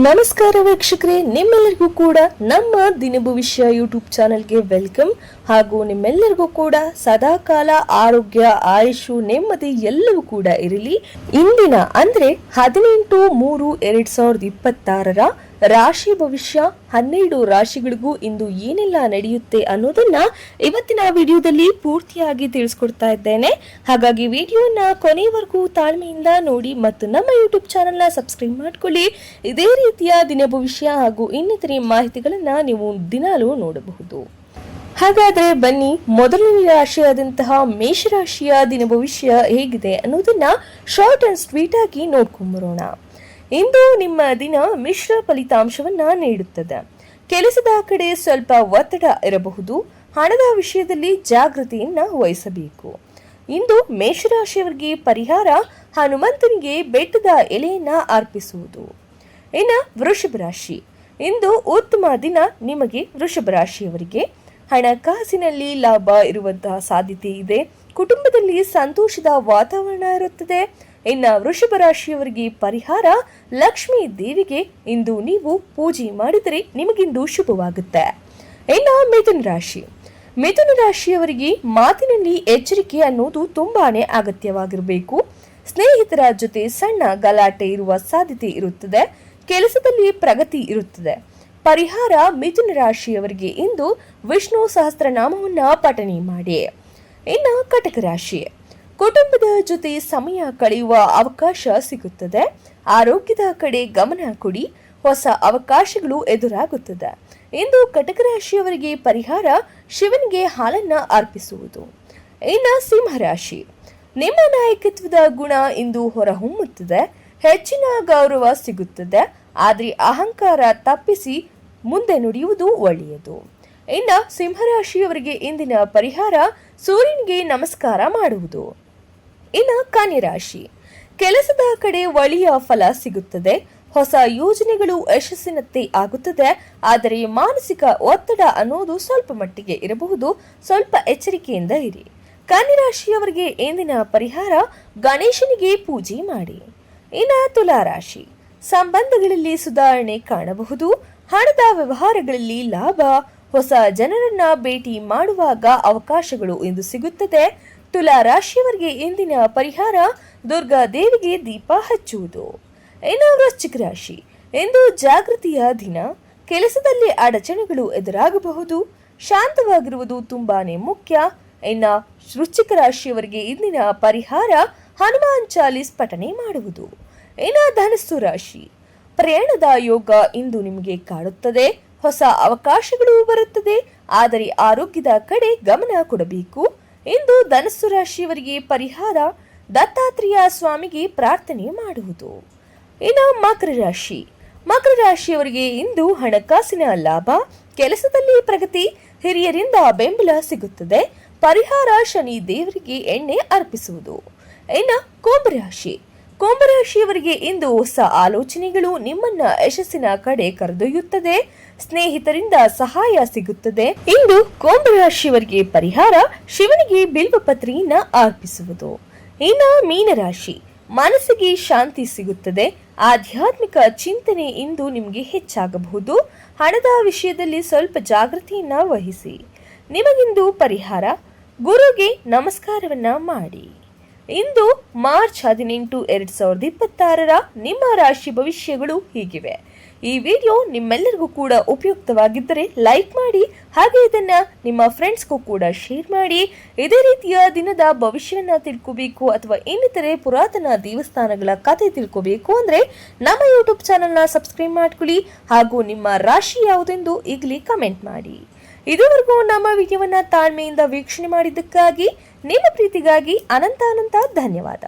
ನಮಸ್ಕಾರ ವೀಕ್ಷಕರೇ, ನಿಮ್ಮೆಲ್ಲರಿಗೂ ಕೂಡ ನಮ್ಮ ದಿನ ಭವಿಷ್ಯ ಯೂಟ್ಯೂಬ್ ಚಾನೆಲ್ಗೆ ವೆಲ್ಕಮ್. ಹಾಗೂ ನಿಮ್ಮೆಲ್ಲರಿಗೂ ಕೂಡ ಸದಾಕಾಲ ಆರೋಗ್ಯ, ಆಯುಷು, ನೆಮ್ಮದಿ ಎಲ್ಲವೂ ಕೂಡ ಇರಲಿ. ಇಂದಿನ ಅಂದ್ರೆ 18/3/2026 ರಾಶಿ ಭವಿಷ್ಯ 12 ರಾಶಿಗಳಿಗೂ ಇಂದು ಏನೆಲ್ಲ ನಡೆಯುತ್ತೆ ಅನ್ನೋದನ್ನ ಇವತ್ತಿನ ವಿಡಿಯೋದಲ್ಲಿ ಪೂರ್ತಿಯಾಗಿ ತಿಳಿಸ್ಕೊಡ್ತಾ ಇದ್ದೇನೆ. ಹಾಗಾಗಿ ವಿಡಿಯೋನ ಕೊನೆಯವರೆಗೂ ತಾಳ್ಮೆಯಿಂದ ನೋಡಿ ಮತ್ತು ನಮ್ಮ ಯೂಟ್ಯೂಬ್ ಚಾನೆಲ್ನ ಸಬ್ಸ್ಕ್ರೈಬ್ ಮಾಡ್ಕೊಳ್ಳಿ. ಇದೇ ರೀತಿಯ ದಿನ ಭವಿಷ್ಯ ಹಾಗೂ ಇನ್ನಿತರೆ ಮಾಹಿತಿಗಳನ್ನ ನೀವು ದಿನಾಲೂ ನೋಡಬಹುದು. ಹಾಗಾದ್ರೆ ಬನ್ನಿ, ಮೊದಲನೇ ರಾಶಿಯಾದಂತಹ ಮೇಷರಾಶಿಯ ದಿನ ಭವಿಷ್ಯ ಹೇಗಿದೆ ಅನ್ನೋದನ್ನ ಶಾರ್ಟ್ ಅಂಡ್ ಸ್ವೀಟ್ ಆಗಿ ನೋಡ್ಕೊಂಡ್ಬರೋಣ. ಇಂದು ನಿಮ್ಮ ದಿನ ಮಿಶ್ರ ಫಲಿತಾಂಶವನ್ನ ನೀಡುತ್ತದೆ. ಕೆಲಸದ ಕಡೆ ಸ್ವಲ್ಪ ಒತ್ತಡ ಇರಬಹುದು. ಹಣದ ವಿಷಯದಲ್ಲಿ ಜಾಗೃತಿಯನ್ನ ವಹಿಸಬೇಕು. ಇಂದು ಮೇಷರಾಶಿಯವರಿಗೆ ಪರಿಹಾರ ಹನುಮಂತನಿಗೆ ಬೆಟ್ಟದ ಎಲೆಯನ್ನ ಅರ್ಪಿಸುವುದು. ಇನ್ನು ವೃಷಭ ರಾಶಿ, ಇಂದು ಉತ್ತಮ ದಿನ ನಿಮಗೆ. ವೃಷಭ ರಾಶಿಯವರಿಗೆ ಹಣಕಾಸಿನಲ್ಲಿ ಲಾಭ ಇರುವಂತಹ ಸಾಧ್ಯತೆ ಇದೆ. ಕುಟುಂಬದಲ್ಲಿ ಸಂತೋಷದ ವಾತಾವರಣ ಇರುತ್ತದೆ. ಇನ್ನು ವೃಷಭ ರಾಶಿಯವರಿಗೆ ಪರಿಹಾರ ಲಕ್ಷ್ಮೀ ದೇವಿಗೆ ಇಂದು ನೀವು ಪೂಜೆ ಮಾಡಿದರೆ ನಿಮಗಿಂದು ಶುಭವಾಗುತ್ತೆ. ಇನ್ನು ಮಿಥುನ ರಾಶಿ, ಮಿಥುನ ರಾಶಿಯವರಿಗೆ ಮಾತಿನಲ್ಲಿ ಎಚ್ಚರಿಕೆ ಅನ್ನೋದು ತುಂಬಾನೇ ಅಗತ್ಯವಾಗಿರಬೇಕು. ಸ್ನೇಹಿತರ ಜೊತೆ ಸಣ್ಣ ಗಲಾಟೆ ಇರುವ ಸಾಧ್ಯತೆ ಇರುತ್ತದೆ. ಕೆಲಸದಲ್ಲಿ ಪ್ರಗತಿ ಇರುತ್ತದೆ. ಪರಿಹಾರ ಮಿಥುನ ರಾಶಿಯವರಿಗೆ ಇಂದು ವಿಷ್ಣು ಸಹಸ್ರನಾಮವನ್ನ ಪಠನೆ ಮಾಡಿ. ಇನ್ನು ಕಟಕ ರಾಶಿ, ಕುಟುಂಬದ ಜೊತೆ ಸಮಯ ಕಳೆಯುವ ಅವಕಾಶ ಸಿಗುತ್ತದೆ. ಆರೋಗ್ಯದ ಕಡೆ ಗಮನ ಕೊಡಿ. ಹೊಸ ಅವಕಾಶಗಳು ಎದುರಾಗುತ್ತದೆ. ಇಂದು ಕಟಕ ರಾಶಿಯವರಿಗೆ ಪರಿಹಾರ ಶಿವನಿಗೆ ಹಾಲನ್ನ ಅರ್ಪಿಸುವುದು. ಇನ್ನು ಸಿಂಹರಾಶಿ, ನಿಮ್ಮ ನಾಯಕತ್ವದ ಗುಣ ಇಂದು ಹೊರಹೊಮ್ಮುತ್ತದೆ. ಹೆಚ್ಚಿನ ಗೌರವ ಸಿಗುತ್ತದೆ. ಆದರೆ ಅಹಂಕಾರ ತಪ್ಪಿಸಿ ಮುಂದೆ ನುಡಿಯುವುದು ಒಳ್ಳೆಯದು. ಇನ್ನು ಸಿಂಹರಾಶಿಯವರಿಗೆ ಇಂದಿನ ಪರಿಹಾರ ಸೂರ್ಯನಿಗೆ ನಮಸ್ಕಾರ ಮಾಡುವುದು. ಇನ್ನು ಕನ್ಯಾ ರಾಶಿ, ಕೆಲಸದ ಕಡೆ ಒಳ್ಳೆಯ ಫಲ ಸಿಗುತ್ತದೆ. ಹೊಸ ಯೋಜನೆಗಳು ಯಶಸ್ಸಿನಂತೆ ಆಗುತ್ತದೆ. ಆದರೆ ಮಾನಸಿಕ ಒತ್ತಡ ಅನ್ನೋದು ಸ್ವಲ್ಪ ಮಟ್ಟಿಗೆ ಇರಬಹುದು. ಸ್ವಲ್ಪ ಎಚ್ಚರಿಕೆಯಿಂದ ಇರಿ. ಕನ್ಯಾ ರಾಶಿಯವರಿಗೆ ಇಂದಿನ ಪರಿಹಾರ ಗಣೇಶನಿಗೆ ಪೂಜೆ ಮಾಡಿ. ಇನ್ನು ತುಲಾ ರಾಶಿ, ಸಂಬಂಧಗಳಲ್ಲಿ ಸುಧಾರಣೆ ಕಾಣಬಹುದು. ಹಣದ ವ್ಯವಹಾರಗಳಲ್ಲಿ ಲಾಭ. ಹೊಸ ಜನರನ್ನ ಭೇಟಿ ಮಾಡುವಾಗ ಅವಕಾಶಗಳು ಇಂದು ಸಿಗುತ್ತದೆ. ತುಲಾ ರಾಶಿಯವರಿಗೆ ಇಂದಿನ ಪರಿಹಾರ ದುರ್ಗಾ ದೇವಿಗೆ ದೀಪ ಹಚ್ಚುವುದು. ಇನ್ನು ವೃಶ್ಚಿಕ ರಾಶಿ, ಇಂದು ಜಾಗೃತಿಯ ದಿನ. ಕೆಲಸದಲ್ಲಿ ಅಡಚಣೆಗಳು ಎದುರಾಗಬಹುದು. ಶಾಂತವಾಗಿರುವುದು ತುಂಬಾನೇ ಮುಖ್ಯ. ಇನ್ನು ವೃಶ್ಚಿಕ ರಾಶಿಯವರಿಗೆ ಇಂದಿನ ಪರಿಹಾರ ಹನುಮಾನ್ ಚಾಲೀಸ್ ಪಠನೆ ಮಾಡುವುದು. ಇನ್ನು ಧನಸ್ಸು ರಾಶಿ, ಪ್ರಯಾಣದ ಯೋಗ ಇಂದು ನಿಮಗೆ ಕಾಡುತ್ತದೆ. ಹೊಸ ಅವಕಾಶಗಳು ಬರುತ್ತದೆ. ಆದರೆ ಆರೋಗ್ಯದ ಕಡೆ ಗಮನ ಕೊಡಬೇಕು. ಇಂದು ಧನಸ್ಸು ರಾಶಿಯವರಿಗೆ ಪರಿಹಾರ ದತ್ತಾತ್ರೇಯ ಸ್ವಾಮಿಗೆ ಪ್ರಾರ್ಥನೆ ಮಾಡುವುದು. ಇನ್ನು ಮಕರ ರಾಶಿ, ಮಕರ ರಾಶಿಯವರಿಗೆ ಇಂದು ಹಣಕಾಸಿನ ಲಾಭ. ಕೆಲಸದಲ್ಲಿ ಪ್ರಗತಿ. ಹಿರಿಯರಿಂದ ಬೆಂಬಲ ಸಿಗುತ್ತದೆ. ಪರಿಹಾರ ಶನಿ ದೇವರಿಗೆ ಎಣ್ಣೆ ಅರ್ಪಿಸುವುದು. ಇನ್ನು ಕುಂಭರಾಶಿ, ಕುಂಭರಾಶಿಯವರಿಗೆ ಇಂದು ಹೊಸ ಆಲೋಚನೆಗಳು ನಿಮ್ಮನ್ನ ಯಶಸ್ಸಿನ ಕಡೆ ಕರೆದೊಯ್ಯುತ್ತದೆ. ಸ್ನೇಹಿತರಿಂದ ಸಹಾಯ ಸಿಗುತ್ತದೆ. ಇಂದು ಕುಂಭರಾಶಿಯವರಿಗೆ ಪರಿಹಾರ ಶಿವನಿಗೆ ಬಿಲ್ವಪತ್ರೆಯನ್ನ ಅರ್ಪಿಸುವುದು. ಇನ್ನು ಮೀನರಾಶಿ, ಮನಸ್ಸಿಗೆ ಶಾಂತಿ ಸಿಗುತ್ತದೆ. ಆಧ್ಯಾತ್ಮಿಕ ಚಿಂತನೆ ಇಂದು ನಿಮಗೆ ಹೆಚ್ಚಾಗಬಹುದು. ಹಣದ ವಿಷಯದಲ್ಲಿ ಸ್ವಲ್ಪ ಜಾಗೃತಿಯನ್ನ ವಹಿಸಿ. ನಿಮಗಿಂದು ಪರಿಹಾರ ಗುರುಗೆ ನಮಸ್ಕಾರವನ್ನ ಮಾಡಿ. ಇಂದು ಮಾರ್ಚ್ 18, 2026 ನಿಮ್ಮ ರಾಶಿ ಭವಿಷ್ಯಗಳು ಹೀಗಿವೆ. ಈ ವಿಡಿಯೋ ನಿಮ್ಮೆಲ್ಲರಿಗೂ ಕೂಡ ಉಪಯುಕ್ತವಾಗಿದ್ದರೆ ಲೈಕ್ ಮಾಡಿ. ಹಾಗೆ ಇದನ್ನ ನಿಮ್ಮ ಫ್ರೆಂಡ್ಸ್ಗೂ ಕೂಡ ಶೇರ್ ಮಾಡಿ. ಇದೇ ರೀತಿಯ ದಿನದ ಭವಿಷ್ಯವನ್ನ ತಿಳ್ಕೋಬೇಕು ಅಥವಾ ಇನ್ನಿತರೆ ಪುರಾತನ ದೇವಸ್ಥಾನಗಳ ಕಥೆ ತಿಳ್ಕೋಬೇಕು ಅಂದ್ರೆ ನಮ್ಮ ಯೂಟ್ಯೂಬ್ ಚಾನೆಲ್ನ ಸಬ್ಸ್ಕ್ರೈಬ್ ಮಾಡ್ಕೊಳ್ಳಿ. ಹಾಗೂ ನಿಮ್ಮ ರಾಶಿ ಯಾವುದೆಂದು ಈಗಲೇ ಕಮೆಂಟ್ ಮಾಡಿ. ಇದುವರೆಗೂ ನಮ್ಮ ವಿಡಿಯೋವನ್ನ ತಾಳ್ಮೆಯಿಂದ ವೀಕ್ಷಣೆ ಮಾಡಿದ್ದಕ್ಕಾಗಿ, ನಿಮ್ಮ ಪ್ರೀತಿಗಾಗಿ ಅನಂತ ಧನ್ಯವಾದ.